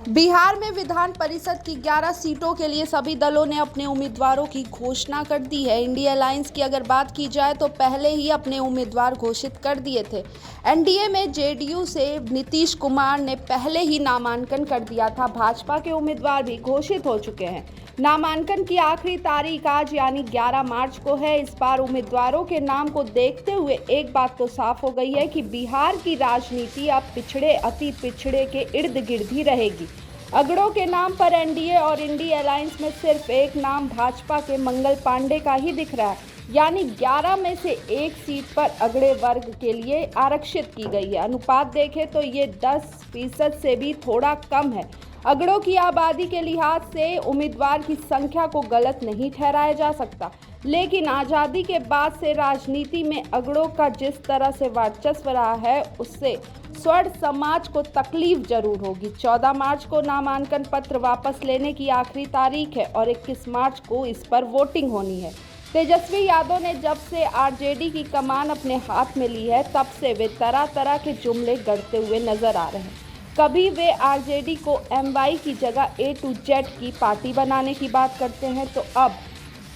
बिहार में विधान परिषद की 11 सीटों के लिए सभी दलों ने अपने उम्मीदवारों की घोषणा कर दी है। इंडिया अलायंस की अगर बात की जाए तो पहले ही अपने उम्मीदवार घोषित कर दिए थे। एनडीए में जेडीयू से नीतीश कुमार ने पहले ही नामांकन कर दिया था। भाजपा के उम्मीदवार भी घोषित हो चुके हैं। नामांकन की आखिरी तारीख आज यानी 11 मार्च को है। इस बार उम्मीदवारों के नाम को देखते हुए एक बात तो साफ हो गई है कि बिहार की राजनीति अब पिछड़े अति पिछड़े के इर्द गिर्द ही रहेगी। अगड़ों के नाम पर एनडीए और इंडिया अलायंस में सिर्फ एक नाम भाजपा के मंगल पांडे का ही दिख रहा है, यानी 11 में से एक सीट पर अगड़े वर्ग के लिए आरक्षित की गई है। अनुपात देखें तो ये 10% से भी थोड़ा कम है। अगड़ों की आबादी के लिहाज से उम्मीदवार की संख्या को गलत नहीं ठहराया जा सकता, लेकिन आज़ादी के बाद से राजनीति में अगड़ों का जिस तरह से वर्चस्व रहा है उससे स्वर्ण समाज को तकलीफ जरूर होगी। 14 मार्च को नामांकन पत्र वापस लेने की आखिरी तारीख है और 21 मार्च को इस पर वोटिंग होनी है। तेजस्वी यादव ने जब से आरजेडी की कमान अपने हाथ में ली है तब से वे तरह तरह के जुमले गढ़ते हुए नजर आ रहे हैं। कभी वे आरजेडी को एमवाई की जगह ए टू जेड की पार्टी बनाने की बात करते हैं तो अब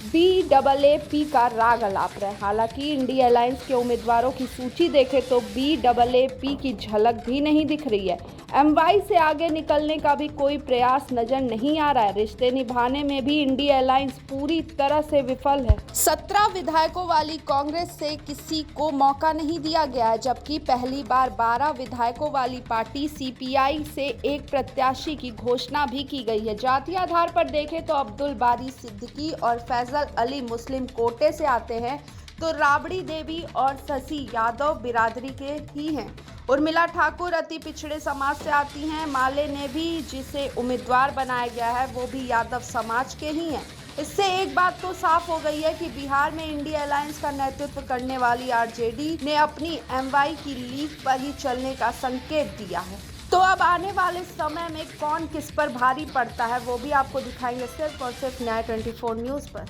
BAAP का राग अलाप रहे। हालांकि इंडिया अलायंस के उम्मीदवारों की सूची देखें तो BAAP की झलक भी नहीं दिख रही है। एमवाई से आगे निकलने का भी कोई प्रयास नजर नहीं आ रहा है। रिश्ते निभाने में भी इंडिया अलायंस पूरी तरह से विफल है। 17 विधायकों वाली कांग्रेस से किसी को मौका नहीं दिया गया है, जबकि पहली बार 12 विधायकों वाली पार्टी CPI से एक प्रत्याशी की घोषणा भी की गई है। जातीय आधार पर देखें तो अब्दुल बारी सिद्दीकी और फैजल अली मुस्लिम कोटे से आते हैं, तो राबड़ी देवी और शशि यादव बिरादरी के ही हैं। उर्मिला ठाकुर अति पिछड़े समाज से आती हैं। माले ने भी जिसे उम्मीदवार बनाया गया है वो भी यादव समाज के ही हैं। इससे एक बात तो साफ हो गई है कि बिहार में इंडिया अलायंस का नेतृत्व करने वाली आरजेडी ने अपनी एमवाई की लीक पर ही चलने का संकेत दिया है। तो अब आने वाले समय में कौन किस पर भारी पड़ता है वो भी आपको दिखाएंगे सिर्फ और सिर्फ न्याय 24 न्यूज़ पर।